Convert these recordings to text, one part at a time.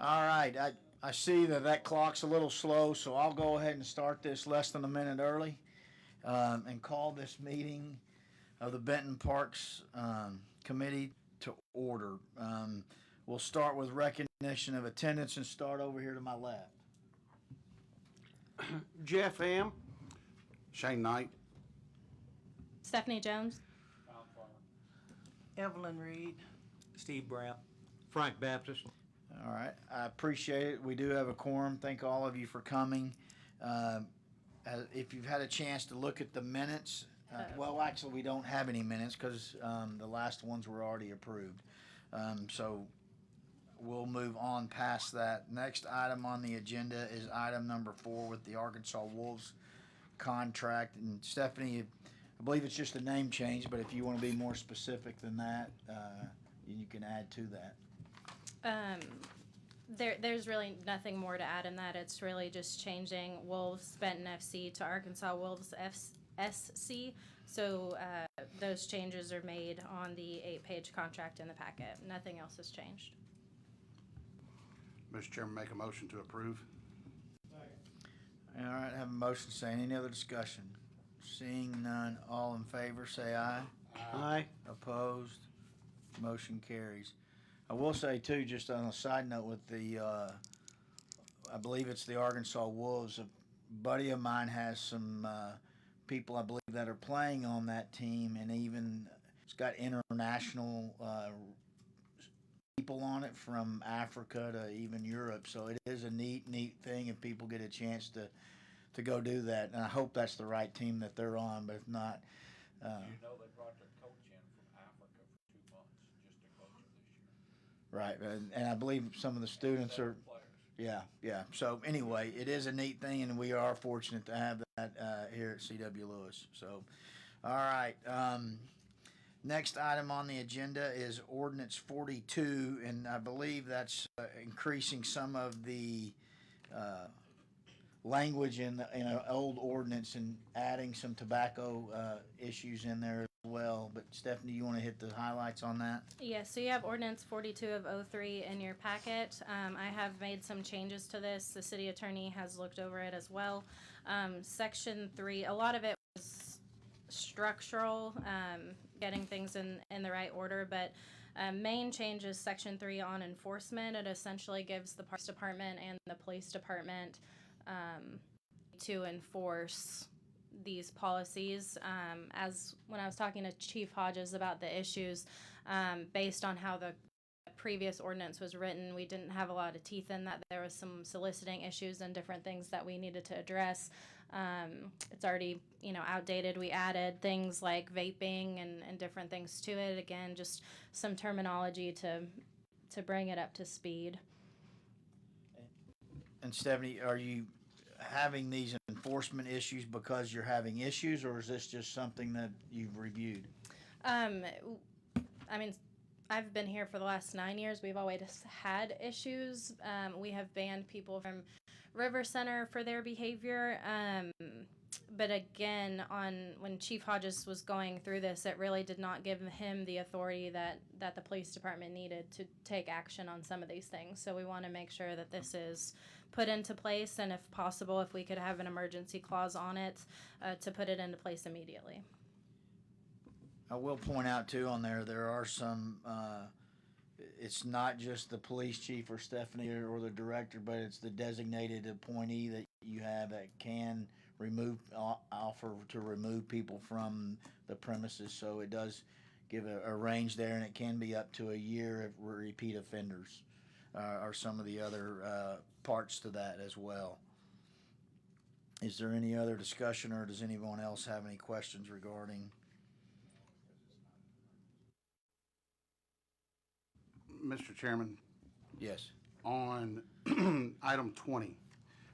All right, I see that clock's a little slow, so I'll go ahead and start this less than a minute early and call this meeting of the Benton Parks Committee to order. We'll start with recognition of attendance and start over here to my left. Jeff Am. Shane Knight. Stephanie Jones. Evelyn Reed. Steve Brown. Frank Baptist. All right, I appreciate it. We do have a quorum. Thank all of you for coming. If you've had a chance to look at the minutes, well, actually, we don't have any minutes because the last ones were already approved. So we'll move on past that. Next item on the agenda is item number 4 with the Arkansas Wolves contract. And Stephanie, I believe it's just a name change, but if you want to be more specific than that, you can add to that. There's really nothing more to add in that. It's really just changing Wolves Benton FC to Arkansas Wolves SC. So those changes are made on the 8-page contract in the packet. Nothing else has changed. Mr. Chairman, make a motion to approve. All right, I have a motion saying any other discussion? Seeing none, all in favor say aye. Aye. Opposed? Motion carries. I will say too, just on a side note with the, I believe it's the Arkansas Wolves, a buddy of mine has some people I believe that are playing on that team, and even it's got international people on it from Africa to even Europe. So it is a neat thing if people get a chance to go do that. And I hope that's the right team that they're on, but if not. You know they brought their coach in from Africa for 2 months just to coach them this year. Right, and I believe some of the students are. Players. Yeah. So anyway, it is a neat thing, and we are fortunate to have that here at C.W. Lewis. So, all right. Next item on the agenda is Ordinance 42, and I believe that's increasing some of the language in an old ordinance and adding some tobacco issues in there as well. But Stephanie, you want to hit the highlights on that? Yes, so you have Ordinance 42 of 03 in your packet. I have made some changes to this. The city attorney has looked over it as well. Section 3, a lot of it was structural, getting things in the right order, but main change is Section 3 on enforcement. It essentially gives the Parks Department and the Police Department to enforce these policies. As when I was talking to Chief Hodges about the issues, based on how the previous ordinance was written, we didn't have a lot of teeth in that. There was some soliciting issues and different things that we needed to address. It's already, outdated. We added things like vaping and different things to it. Again, just some terminology to bring it up to speed. And Stephanie, are you having these enforcement issues because you're having issues, or is this just something that you've reviewed? I've been here for the last 9 years. We've always had issues. We have banned people from River Center for their behavior. But again, when Chief Hodges was going through this, it really did not give him the authority that the police department needed to take action on some of these things. So we want to make sure that this is put into place, and if possible, if we could have an emergency clause on it to put it into place immediately. I will point out too on there are some, it's not just the police chief or Stephanie or the director, but it's the designated appointee that you have that can offer to remove people from the premises. So it does give a range there, and it can be up to a year if we're repeat offenders, or some of the other parts to that as well. Is there any other discussion, or does anyone else have any questions regarding? Mr. Chairman, Yes. on item 20,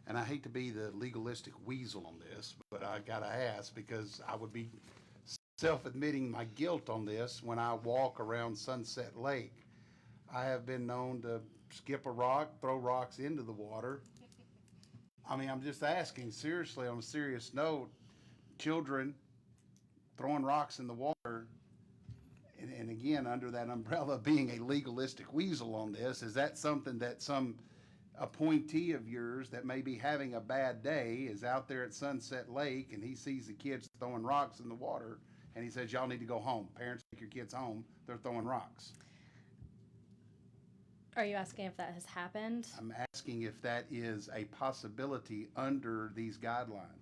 and I hate to be the legalistic weasel on this, but I gotta ask because I would be self-admitting my guilt on this. When I walk around Sunset Lake, I have been known to skip a rock, throw rocks into the water. I mean, I'm just asking seriously, on a serious note, children throwing rocks in the water. And again, under that umbrella of being a legalistic weasel on this, is that something that some appointee of yours that may be having a bad day is out there at Sunset Lake and he sees the kids throwing rocks in the water and he says, y'all need to go home. Parents, take your kids home. They're throwing rocks. Are you asking if that has happened? I'm asking if that is a possibility under these guidelines.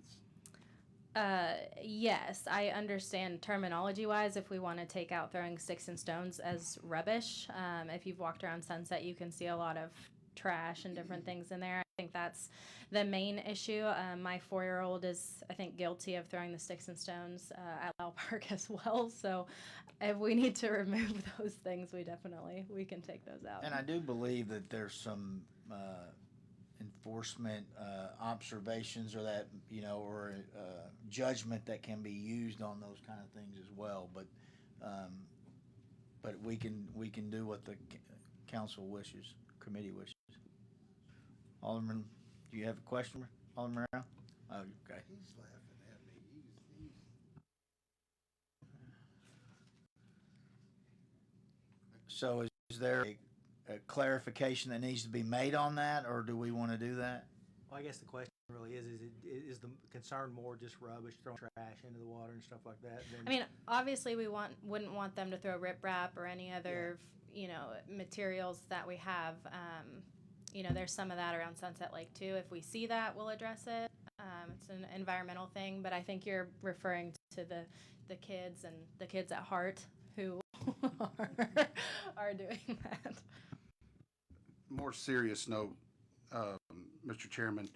Yes, I understand terminology wise if we want to take out throwing sticks and stones as rubbish. If you've walked around Sunset, you can see a lot of trash and different things in there. I think that's the main issue. My 4-year-old is, I think, guilty of throwing the sticks and stones at Lau Park as well. So if we need to remove those things, we can take those out. And I do believe that there's some enforcement observations or that, or judgment that can be used on those kind of things as well. But we can do what the council wishes, committee wishes. Alderman, do you have a question, Alderman Moreno? Oh, okay. He's laughing at me. So is there a clarification that needs to be made on that, or do we want to do that? Well, I guess the question really is the concern more just rubbish, throwing trash into the water and stuff like that? I mean, obviously, wouldn't want them to throw riprap or any other, materials that we have. There's some of that around Sunset Lake too. If we see that, we'll address it. It's an environmental thing, but I think you're referring to the kids and the kids at heart who are doing that. More serious note, Mr. Chairman,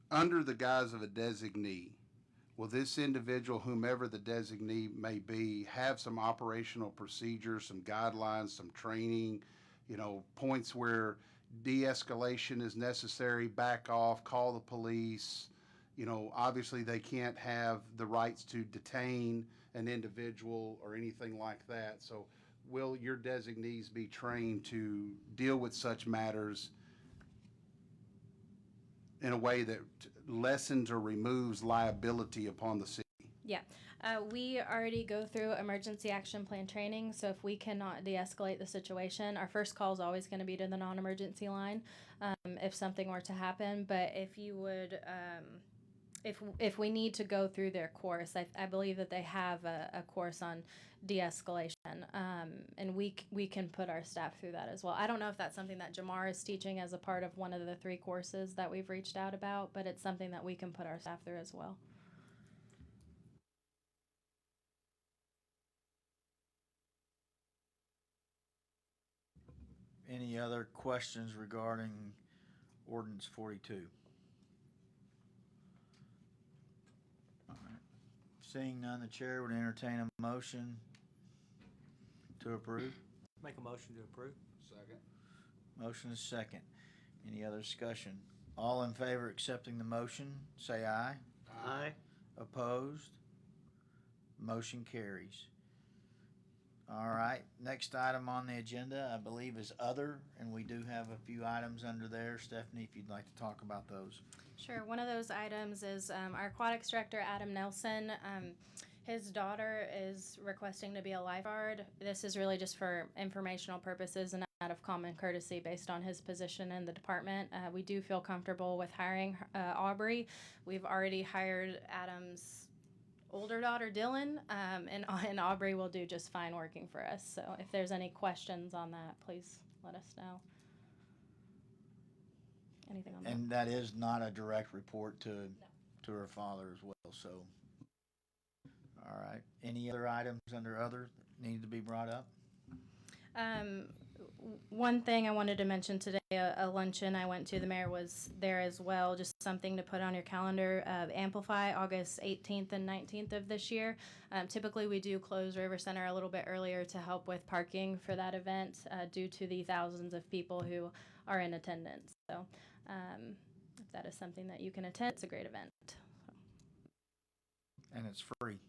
under the guise of a designee, will this individual, whomever the designee may be, have some operational procedures, some guidelines, some training, points where de-escalation is necessary, back off, call the police? Obviously they can't have the rights to detain an individual or anything like that. So will your designees be trained to deal with such matters in a way that lessens or removes liability upon the city? Yeah, we already go through emergency action plan training, so if we cannot de-escalate the situation, our first call is always going to be to the non-emergency line if something were to happen. But if you would, if we need to go through their course, I believe that they have a course on de-escalation, and we can put our staff through that as well. I don't know if that's something that Jamar is teaching as a part of one of the 3 courses that we've reached out about, but it's something that we can put our staff through as well. Any other questions regarding ordinance 42? All right. Seeing none, the chair would entertain a motion to approve. Make a motion to approve. Second. Motion is second. Any other discussion? All in favor accepting the motion, say aye. Aye. Opposed? Motion carries. All right, next item on the agenda, I believe, is other, and we do have a few items under there. Stephanie, if you'd like to talk about those. Sure. One of those items is our aquatics director, Adam Nelson. His daughter is requesting to be a lifeguard. This is really just for informational purposes and out of common courtesy based on his position in the department. We do feel comfortable with hiring Aubrey. We've already hired Adam's older daughter, Dylan, and Aubrey will do just fine working for us. So if there's any questions on that, please let us know. Anything on that? And that is not a direct report to her father as well, so. All right, any other items under other that need to be brought up? One thing I wanted to mention today, a luncheon I went to, the mayor was there as well, just something to put on your calendar. Amplify, August 18th and 19th of this year. Typically we do close River Center a little bit earlier to help with parking for that event due to the thousands of people who are in attendance. So if that is something that you can attend, it's a great event. And it's free.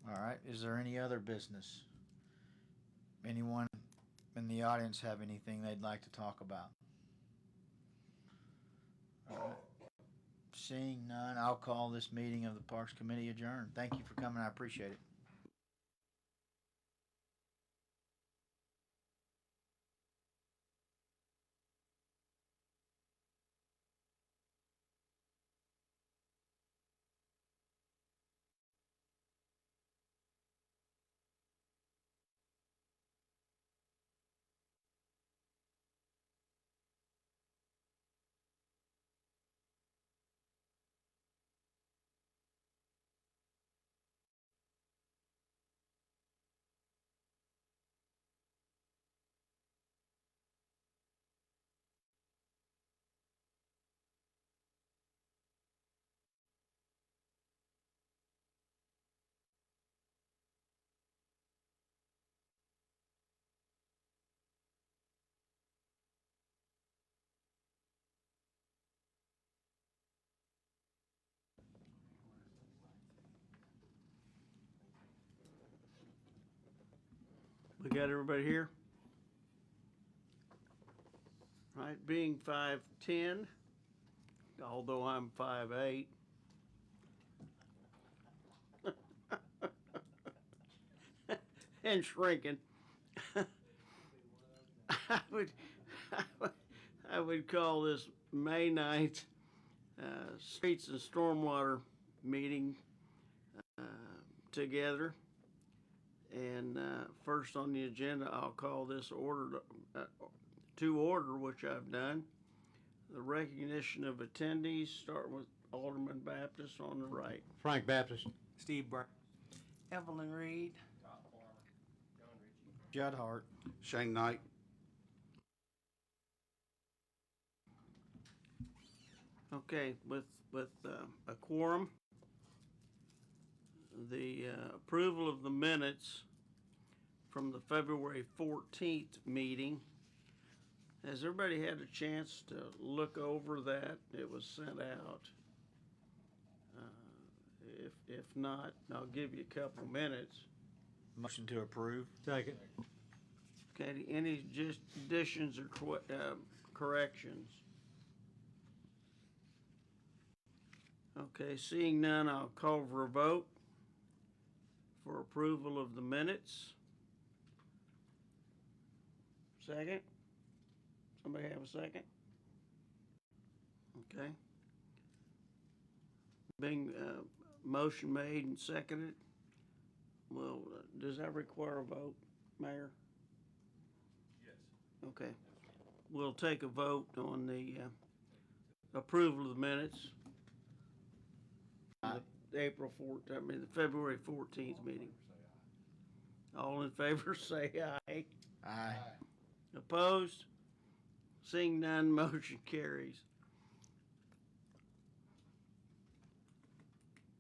All right, is there any other business? Anyone in the audience have anything they'd like to talk about? All right. Seeing none, I'll call this meeting of the Parks Committee adjourned. Thank you for coming, I appreciate it. We got everybody here? Right, being 5'10", although I'm 5'8". And shrinking. I would, I would call this May 9th Streets and Stormwater meeting together. And first on the agenda, I'll call this to order, which I've done. The recognition of attendees, starting with Alderman Baptist on the right. Frank Baptist. Steve Brown. Evelyn Reed. Judd Hart. Shane Knight. Okay, with a quorum, the approval of the minutes from the February 14th meeting. Has everybody had a chance to look over that? It was sent out. If not, I'll give you a couple minutes. Motion to approve. Second. Okay, any just additions or corrections? Okay, seeing none, I'll call for a vote for approval of the minutes. Second? Somebody have a second? Okay. Being motion made and seconded, well, does that require a vote, Mayor? Yes. Okay. We'll take a vote on the approval of the minutes. The the February 14th meeting. All in favor, say aye. Aye. Opposed? Seeing none, motion carries.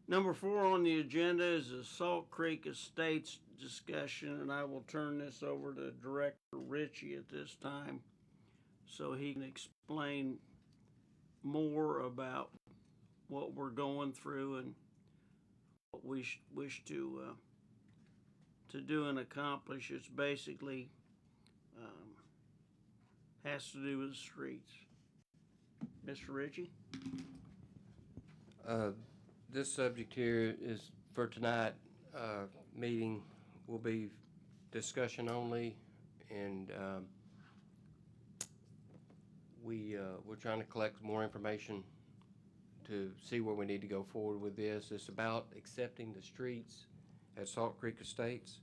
Number 4 on the agenda is the Salt Creek Estates discussion, and I will turn this over to Director Ritchie at this time so he can explain more about what we're going through and what we wish to do and accomplish. It's basically has to do with the streets. Mr. Ritchie? This subject here is for tonight, meeting will be discussion only, and we're trying to collect more information to see where we need to go forward with this. It's about accepting the streets at Salt Creek Estates.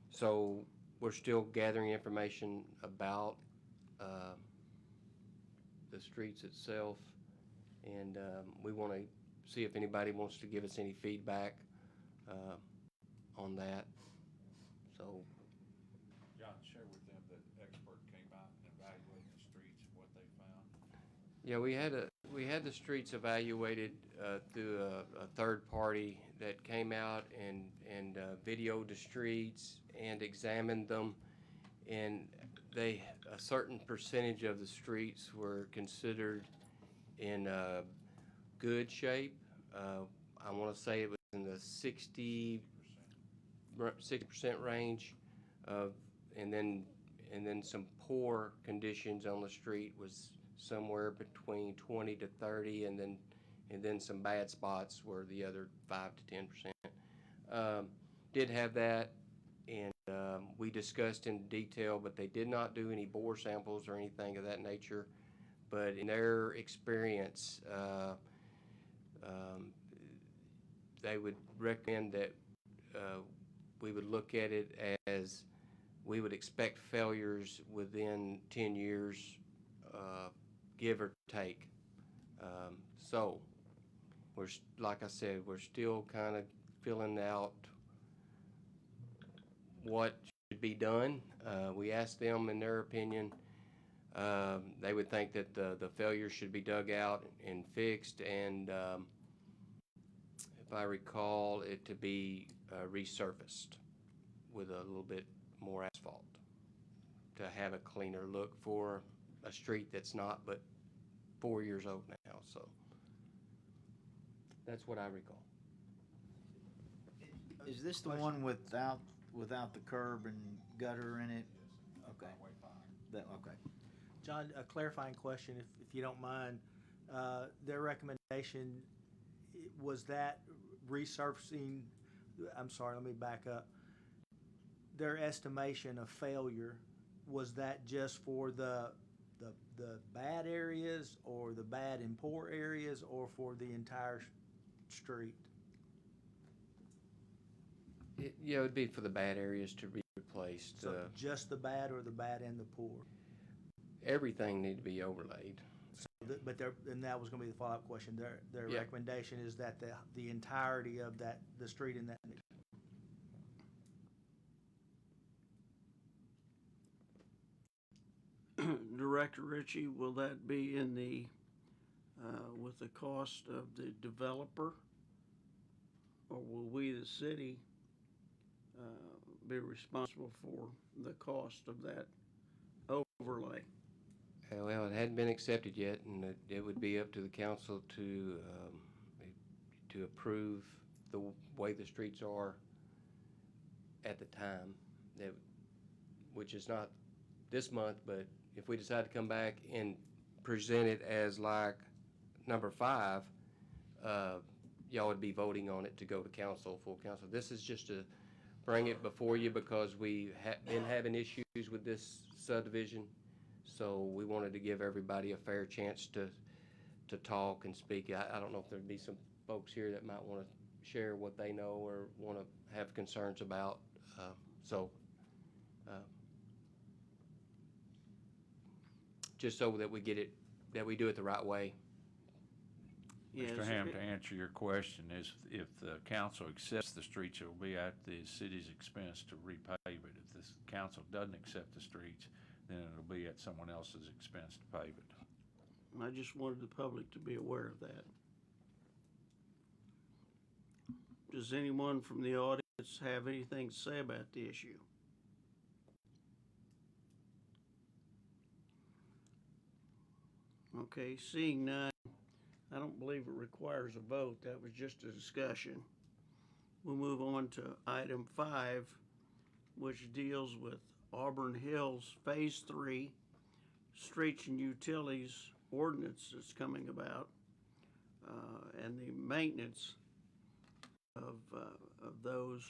So we're still gathering information about the streets itself, and we want to see if anybody wants to give us any feedback on that. So John, share with them that expert came out and evaluated the streets and what they found. yeah, we had the streets evaluated through a third party that came out and videoed the streets and examined them, and a certain percentage of the streets were considered in good shape. I want to say it was in the 60% range, and then some poor conditions on the street was somewhere between 20 to 30, and then some bad spots were the other 5 to 10%. Did have that, and we discussed in detail, but they did not do any bore samples or anything of that nature. But in their experience, they would recommend that we would look at it as we would expect failures within 10 years, give or take. So, like I said, we're still kind of filling out what should be done. We asked them, in their opinion, they would think that the failures should be dug out and fixed, and if I recall, it to be resurfaced with a little bit more asphalt to have a cleaner look for a street that's not but 4 years old now. So that's what I recall. Is this the one without the curb and gutter in it? Okay. Okay. John, a clarifying question, if you don't mind. Their recommendation, was that resurfacing, I'm sorry, let me back up. Their estimation of failure, was that just for the bad areas or the bad and poor areas or for the entire street? Yeah, it would be for the bad areas to be replaced. So just the bad or the bad and the poor? Everything need to be overlaid. But and that was gonna be the follow-up question. Their Yeah. recommendation is that the entirety of the street in that. Director Ritchie, will that be in the, with the cost of the developer? Or will we, the city, be responsible for the cost of that overlay? Well, it hadn't been accepted yet, and it would be up to the council to approve the way the streets are at the time, which is not this month, but if we decide to come back and present it as like number 5, y'all would be voting on it to go to council, full council. This is just to bring it before you because we have been having issues with this subdivision. So we wanted to give everybody a fair chance to talk and speak. I don't know if there'd be some folks here that might want to share what they know or want to have concerns about. Just so that we get it, that we do it the right way. Yes, Mr. Ham, to answer your question, is if the council accepts the streets, it will be at the city's expense to repave it. If the council doesn't accept the streets, then it'll be at someone else's expense to pave it. I just wanted the public to be aware of that. Does anyone from the audience have anything to say about the issue? Okay, seeing none, I don't believe it requires a vote. That was just a discussion. We'll move on to item 5, which deals with Auburn Hills Phase 3 Streets and Utilities ordinance that's coming about, and the maintenance of those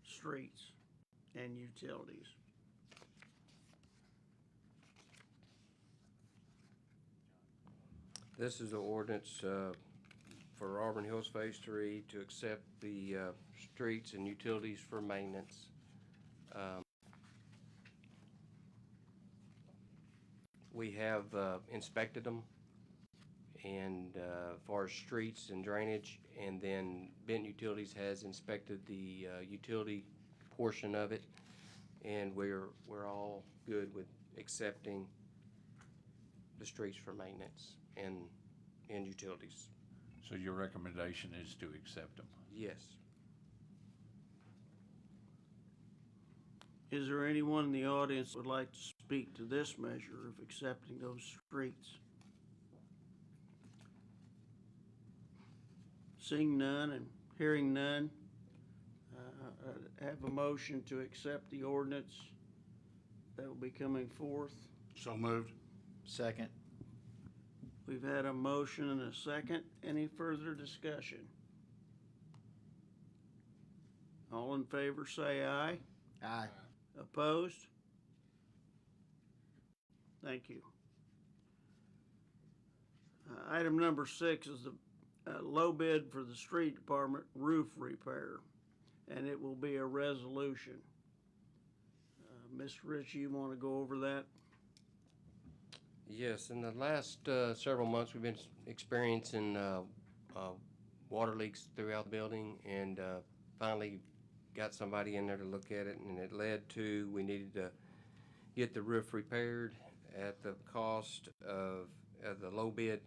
streets and utilities. This is the ordinance for Auburn Hills Phase 3 to accept the streets and utilities for maintenance. We have inspected them, and for streets and drainage, and then Benton Utilities has inspected the utility portion of it, and we're all good with accepting the streets for maintenance and utilities. So your recommendation is to accept them? Yes. Is there anyone in the audience that would like to speak to this measure of accepting those streets? Seeing none and hearing none, I have a motion to accept the ordinance that will be coming forth. So moved. Second. We've had a motion and a second. Any further discussion? All in favor say aye. Aye. Opposed? Thank you. Item number 6 is the low bid for the street department roof repair, and it will be a resolution. Mr. Rich, you want to go over that? Yes, in the last several months, we've been experiencing water leaks throughout the building, and finally got somebody in there to look at it, and it led to we needed to get the roof repaired at the cost of the low bid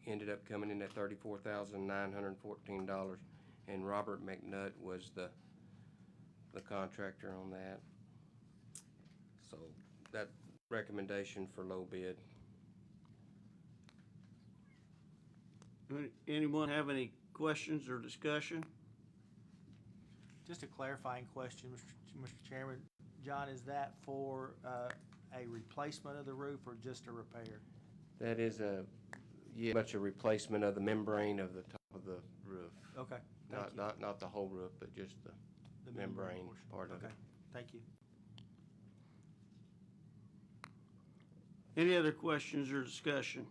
ended up coming in at $34,914, and Robert McNutt was the contractor on that. So that recommendation for low bid. Anyone have any questions or discussion? Just a clarifying question, Mr. Chairman. John, is that for a replacement of the roof or just a repair? That is much a replacement of the membrane of the top of the roof. Okay, thank you. Not the whole roof, but just the membrane portion. part of it. Okay, thank you. Any other questions or discussion?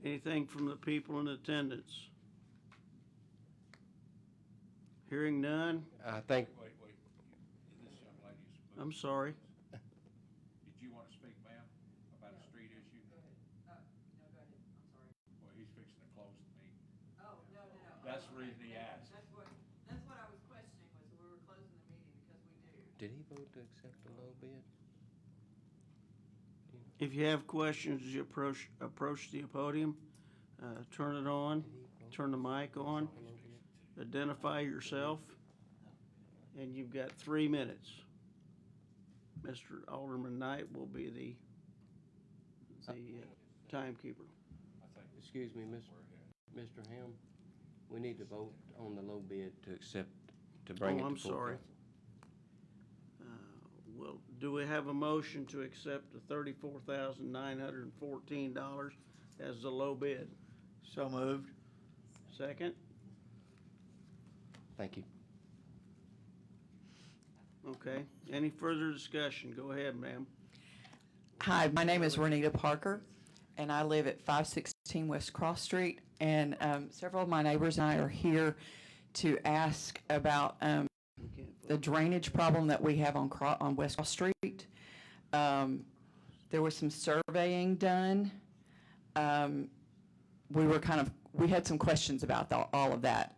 Anything from the people in attendance? Hearing none? I think, Wait, this young lady's. I'm sorry. Did you want to speak, ma'am, about a street issue? No, go ahead. I'm sorry. Well, he's fixing to close the meeting. Oh, no. That's the reason he asked. That's what I was questioning, was we were closing the meeting because we do. did he vote to accept the low bid? If you have questions, you approach the podium, turn it on, turn the mic on, identify yourself, and you've got 3 minutes. Mr. Alderman Knight will be the timekeeper. Excuse me, Mr. Ham, we need to vote on the low bid to accept, to bring it to I'm full sorry. council. Well, do we have a motion to accept the $34,914 as the low bid? So moved. Second? Thank you. Okay. Any further discussion? Go ahead, ma'am. Hi, my name is Renita Parker, and I live at 516 West Cross Street. And several of my neighbors and I are here to ask about the drainage problem that we have on West Cross Street. There was some surveying done. We had some questions about all of that.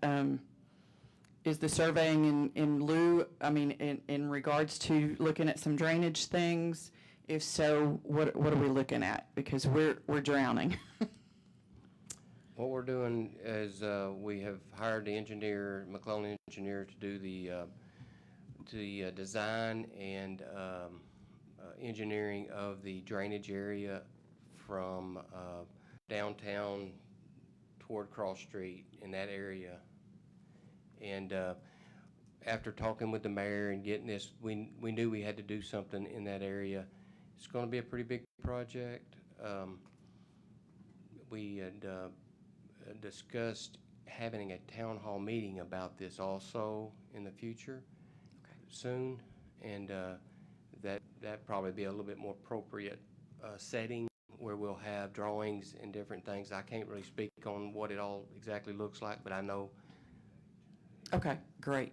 Is the surveying in regards to looking at some drainage things? If so, what are we looking at? Because we're drowning. What we're doing is, we have hired the engineer, McClellan engineer, to do the design and engineering of the drainage area from downtown toward Cross Street in that area. And after talking with the mayor and getting this, we knew we had to do something in that area. It's going to be a pretty big project. We had discussed having a town hall meeting about this also in the future, soon, and that probably be a little bit more appropriate setting where we'll have drawings and different things. I can't really speak on what it all exactly looks like, but I know. Okay, great.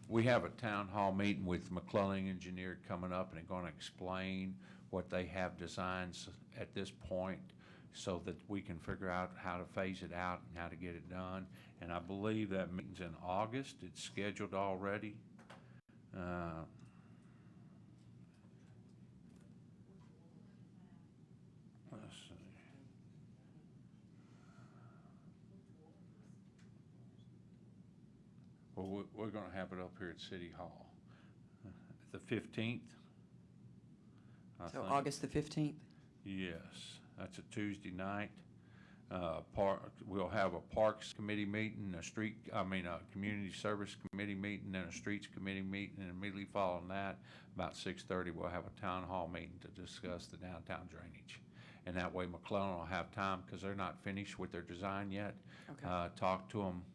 We have a town hall meeting with McClellan Engineer coming up, and they're going to explain what they have designs at this point so that we can figure out how to phase it out and how to get it done. And I believe that meeting's in August. It's scheduled already. Let's see. Well, we're going to have it up here at City Hall. The 15th? So August the 15th? Yes, that's a Tuesday night. We'll have a Parks Committee meeting, a Community Service Committee meeting, and a Streets Committee meeting, and immediately following that, about 6:30, we'll have a town hall meeting to discuss the downtown drainage. And that way McClellan will have time, because they're not finished with their design yet. Okay. Talked to them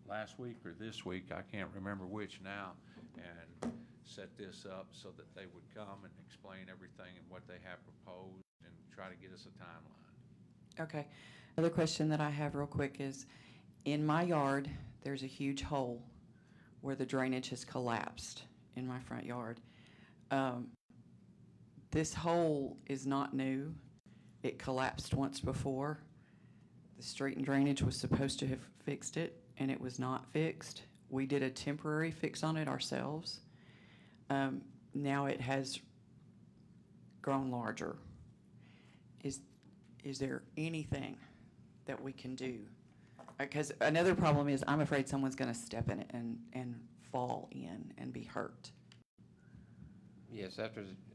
last week or this week, I can't remember which now, and set this up so that they would come and explain everything and what they have proposed and try to get us a timeline. Okay. Another question that I have real quick is, in my yard, there's a huge hole where the drainage has collapsed in my front yard. This hole is not new. It collapsed once before. The street and drainage was supposed to have fixed it, and it was not fixed. We did a temporary fix on it ourselves. Now it has grown larger. Is there anything that we can do? Because another problem is I'm afraid someone's going to step in it and fall in and be hurt. Yes,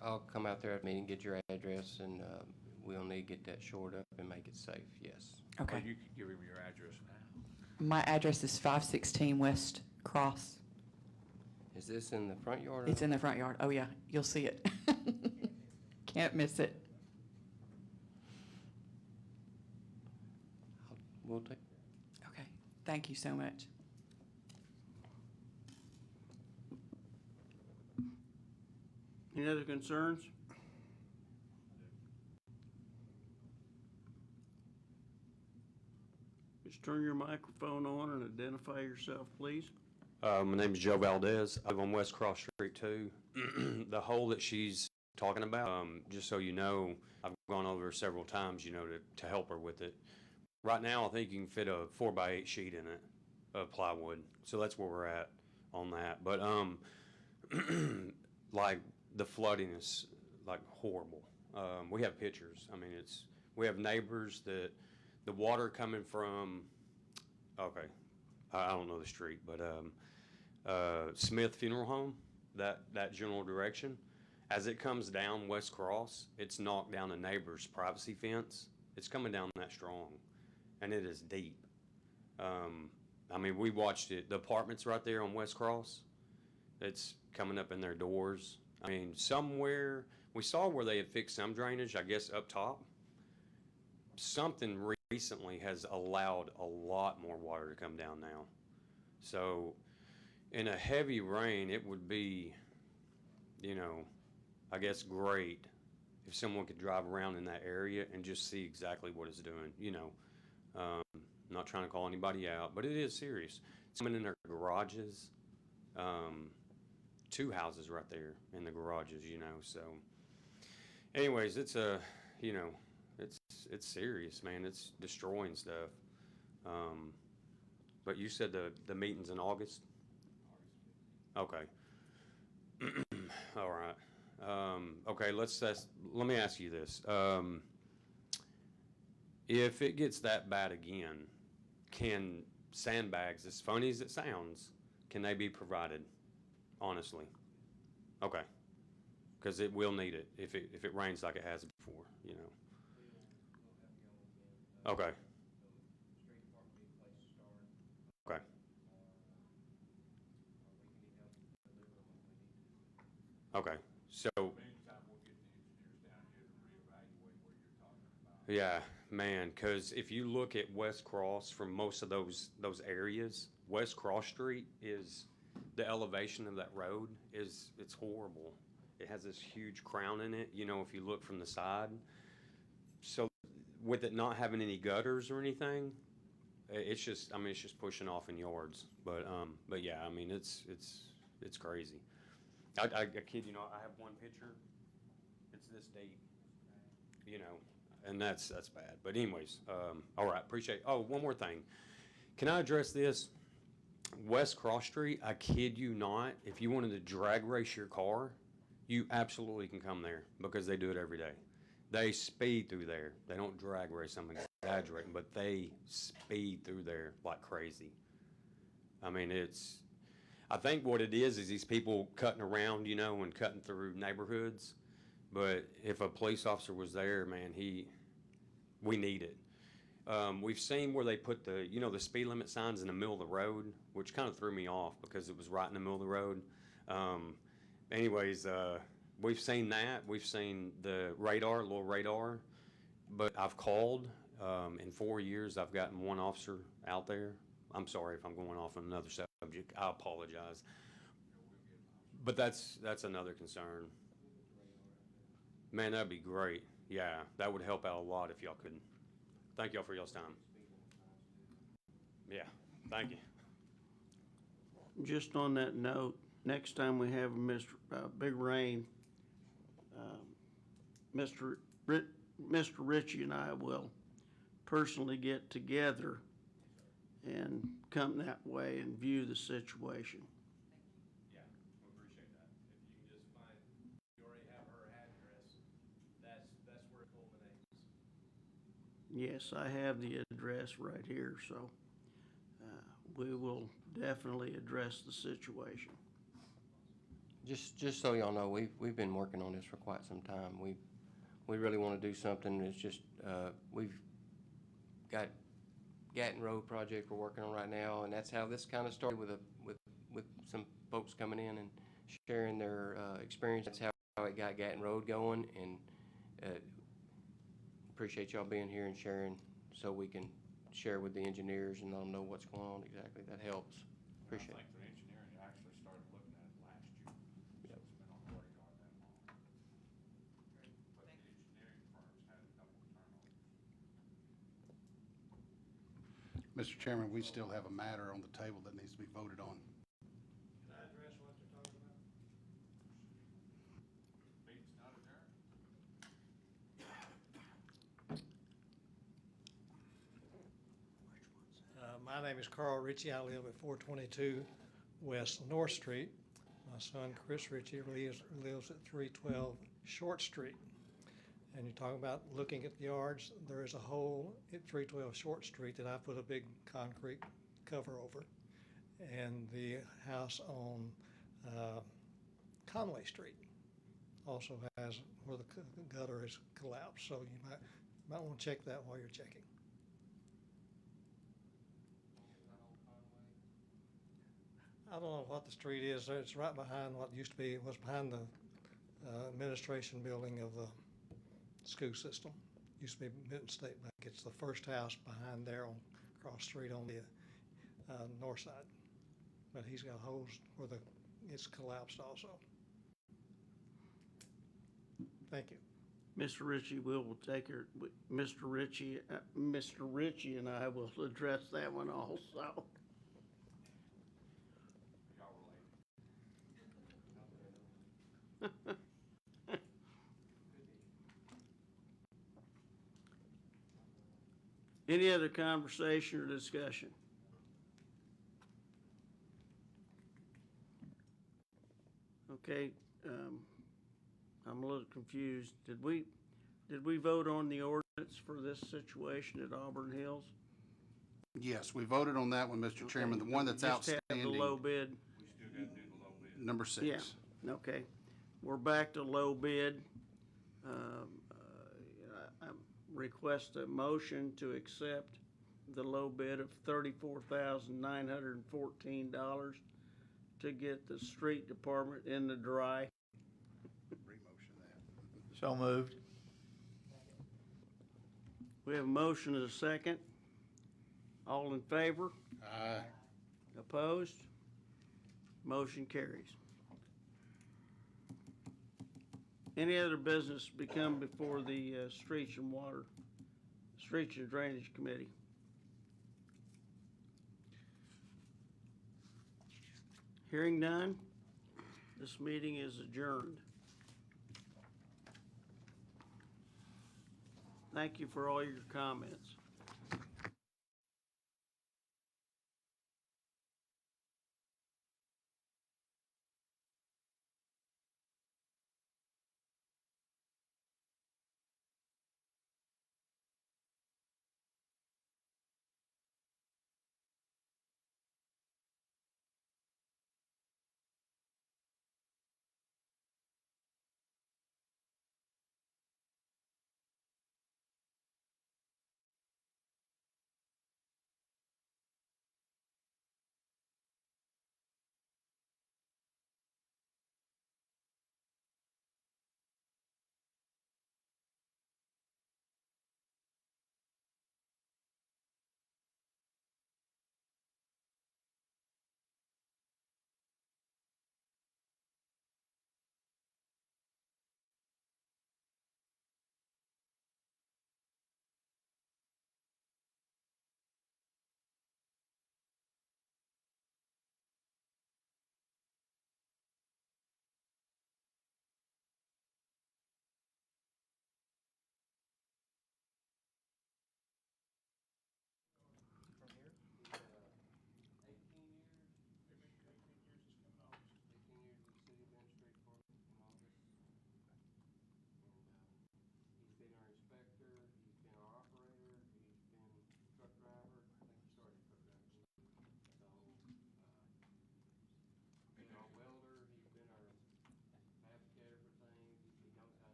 I'll come out there at the meeting, get your address, and we'll need to get that shored up and make it safe, yes. Okay. Well, you can give him your address now. My address is 516 West Cross. Is this in the front yard? or- It's in the front yard. Oh, yeah, you'll see it. Can't miss it. We'll take, Okay, thank you so much. Any other concerns? Just turn your microphone on and identify yourself, please. My name is Joe Valdez. I live on West Cross Street too. The hole that she's talking about, just so you know, I've gone over several times, to help her with it. Right now, I think you can fit a 4x8 sheet in it of plywood. So that's where we're at on that. But, like, the flooding is, like, horrible. We have pictures. I mean, we have neighbors that the water coming from, okay, I don't know the street, but, Smith Funeral Home, that general direction. As it comes down West Cross, it's knocked down a neighbor's privacy fence. It's coming down that strong, and it is deep. I mean, we watched it. The apartments right there on West Cross, it's coming up in their doors. I mean, somewhere, we saw where they had fixed some drainage, I guess, up top. Something recently has allowed a lot more water to come down now. So, in a heavy rain, it would be, I guess great if someone could drive around in that area and just see exactly what it's doing, I'm not trying to call anybody out, but it is serious. It's coming in their garages, 2 houses right there in the garages, so. Anyways, it's it's serious, man. It's destroying stuff. But you said the meeting's in August? Okay. All right. Okay, let me ask you this. If it gets that bad again, can sandbags, as funny as it sounds, can they be provided? Honestly. Okay. Because it will need it if it rains like it has before, Okay. Okay. Okay. So. Yeah, man, because if you look at West Cross from most of those areas, West Cross Street is, the elevation of that road it's horrible. It has this huge crown in it, if you look from the side. So with it not having any gutters or anything, it's just pushing off in yards. But yeah, I mean, it's crazy. I kid you not, I have one picture. It's this deep, and that's bad. But anyways, all right, appreciate. Oh, one more thing. Can I address this? West Cross Street, I kid you not, if you wanted to drag race your car, you absolutely can come there because they do it every day. They speed through there. They don't drag race, I'm exaggerating, but they speed through there like crazy. I mean, I think what it is these people cutting around, and cutting through neighborhoods. But if a police officer was there, man, we need it. We've seen where they put the speed limit signs in the middle of the road, which kind of threw me off because it was right in the middle of the road. Anyways, we've seen that. We've seen the little radar, but I've called. In 4 years, I've gotten one officer out there. I'm sorry if I'm going off on another subject. I apologize. But that's another concern. Man, that'd be great. Yeah, that would help out a lot if y'all could. Thank y'all for y'all's time. Yeah, thank you. Just on that note, next time we have big rain, Mr. Ritchie and I will personally get together and come that way and view the situation. Yeah, we appreciate that. If you can just find, you already have her address, that's where it culminates. Yes, I have the address right here, so we will definitely address the situation. just so y'all know, we've been working on this for quite some time. We really want to do something. It's just, we've got Gatton Road project we're working on right now, and that's how this kind of started with some folks coming in and sharing their experience. That's how it got Gatton Road going, and appreciate y'all being here and sharing so we can share with the engineers and let them know what's going on exactly. That helps. Appreciate it. I think the engineering actually started looking at it last year, so it's been on the radar that long. But the engineering firms had a couple of turnovers. Mr. Chairman, we still have a matter on the table that needs to be voted on. Can I address what they're talking about? Meeting's not adjourned. My name is Carl Ritchie. I live at 422 West North Street. My son Chris Ritchie lives at 312 Short Street. And you're talking about looking at the yards. There is a hole at 312 Short Street that I put a big concrete cover over. And the house on Conway Street also has where the gutter is collapsed. So you might want to check that while you're checking. I don't know what the street is. It's right behind what used to be, it was behind the administration building of the school system. Used to be Benton State Bank. It's the first house behind there on cross the street on the north side. But he's got holes where it's collapsed also. Thank you. Mr. Ritchie, we will take her, Mr. Ritchie and I will address that one also. Any other conversation or discussion? Okay, I'm a little confused. Did we vote on the ordinance for this situation at Auburn Hills? Yes, we voted on that one, Mr. Chairman. The one that's Just have the low outstanding, bid. We still gotta do the low bid. number 6. Yeah, okay. We're back to low bid. I request a motion to accept the low bid of $34,914 to get the street department in the dry. Re-motion that. So moved. We have a motion and a second. All in favor? Aye. Opposed? Motion carries. Any other business become before the Streets and Drainage Committee? Hearing none, this meeting is adjourned. Thank you for all your comments.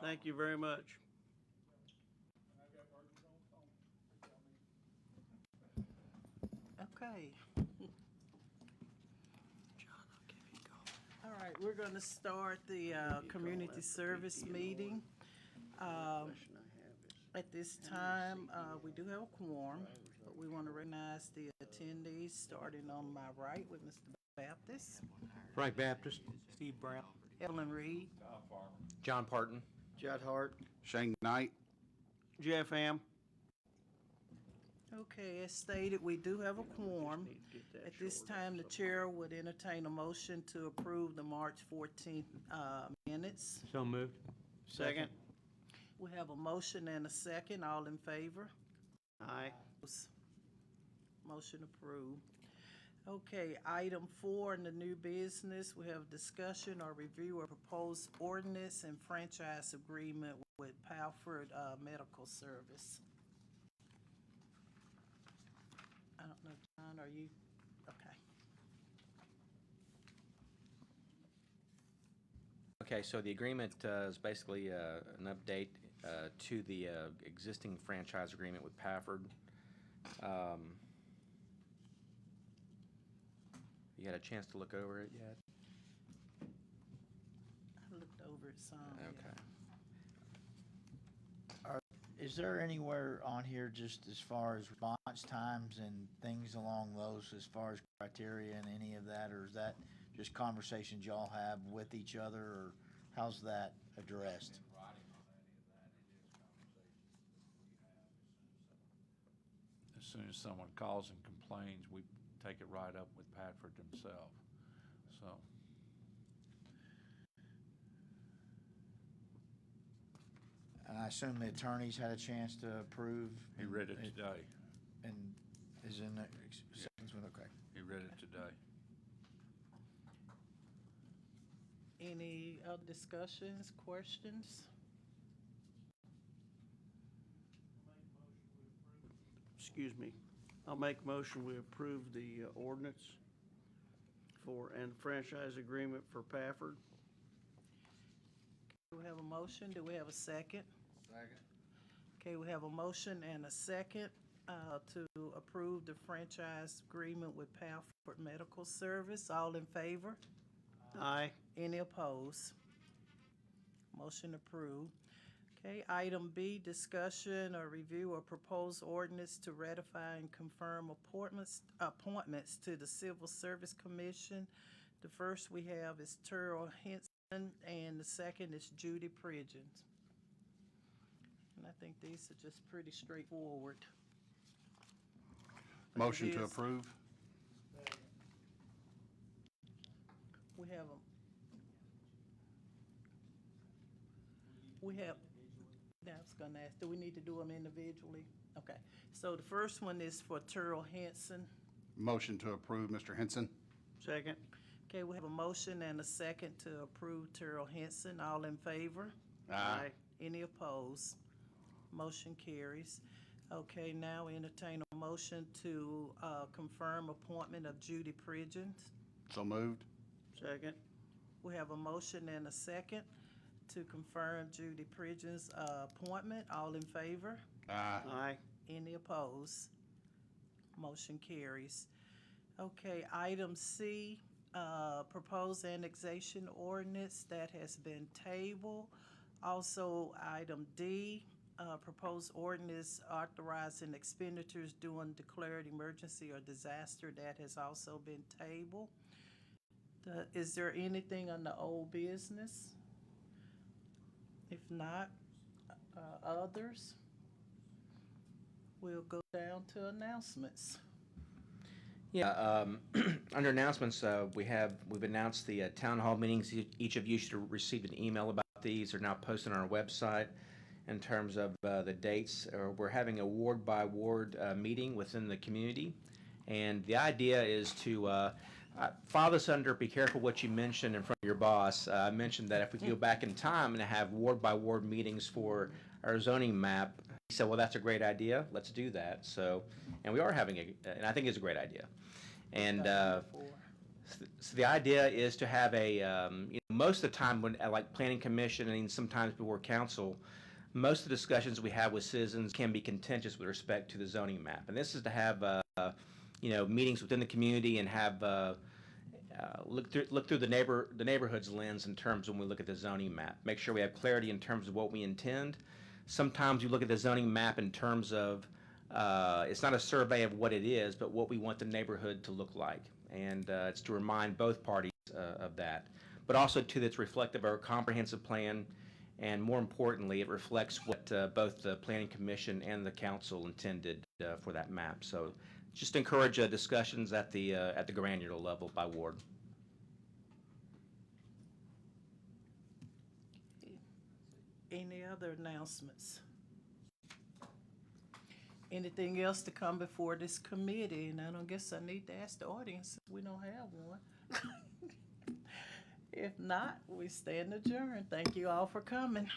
Thank you very much. Okay. All right, we're gonna start the, community service meeting. At this time, we do have a quorum, but we want to recognize the attendees, starting on my right with Mr. Baptist, Frank Baptist. Steve Brown. Evelyn Reed. John Parton. Judd Hart. Shane Knight. Jeff Ham. Okay, as stated, we do have a quorum. At this time, the chair would entertain a motion to approve the March 14th minutes. So moved. Second. We have a motion and a second. All in favor? Aye. Motion approved. Okay, item 4 in the new business, we have discussion or review of proposed ordinance and franchise agreement with Palford Medical Service. I don't know, John, are you, okay. Okay, so the agreement is basically an update to the existing franchise agreement with Pafford. You had a chance to look over it yet? I looked over it some. yeah. Okay. Is there anywhere on here just as far as response times and things along those, as far as criteria and any of that, or is that just conversations y'all have with each other, or how's that addressed? As soon as someone calls and complains, we take it right up with Padford themselves, so. And I assume the attorneys had a chance to approve? He read it today. And is in the acceptance with, okay. He read it today. Any other discussions, questions? Excuse me. I'll make a motion, we approve the ordinance and franchise agreement for Pafford. Do we have a motion? Do we have a second? Second. Okay, we have a motion and a second to approve the franchise agreement with Palford Medical Service. All in favor? Aye. Any opposed? Motion approved. Okay, item B, discussion or review of proposed ordinance to ratify and confirm appointments to the Civil Service Commission. The first we have is Terrell Henson, and the second is Judy Pridgeons. And I think these are just pretty straightforward. Motion to It is. approve. We have them. I was gonna ask, do we need to do them individually? Okay, so the first one is for Terrell Henson. Motion to approve, Mr. Henson. Second. Okay, we have a motion and a second to approve Terrell Henson. All in favor? Aye. Any opposed? Motion carries. Okay, now entertain a motion to confirm appointment of Judy Pridgeons. So moved. Second. We have a motion and a second to confirm Judy Pridgeons' appointment. All in favor? Aye. Aye. Any opposed? Motion carries. Okay, item C, proposed annexation ordinance that has been tabled. Also, item D, proposed ordinance authorizing expenditures during declared emergency or disaster, that has also been tabled. Is there anything on the old business? If not, others? We'll go down to announcements. Yeah, under announcements, we've announced the town hall meetings. Each of you should have received an email about these. They're now posted on our website in terms of the dates. We're having a ward-by-ward meeting within the community. And the idea is to file this under, be careful what you mention in front of your boss. I mentioned that if we could go back in time and have ward-by-ward meetings for our zoning map, he said, well, that's a great idea. Let's do that. So, and we are having and I think it's a great idea. And So the idea is to have a, most of the time when, like planning commission and sometimes before council, most of the discussions we have with citizens can be contentious with respect to the zoning map. And this is to have, meetings within the community and have, look through the neighborhood's lens in terms when we look at the zoning map. Make sure we have clarity in terms of what we intend. Sometimes you look at the zoning map in terms of, it's not a survey of what it is, but what we want the neighborhood to look like. And it's to remind both parties of that. But also, too, that's reflective of our comprehensive plan, and more importantly, it reflects what both the Planning Commission and the council intended for that map. So just encourage discussions at the granular level by ward. Any other announcements? Anything else to come before this committee? And I don't guess I need to ask the audience if we don't have one. If not, we stand adjourned. Thank you all for coming.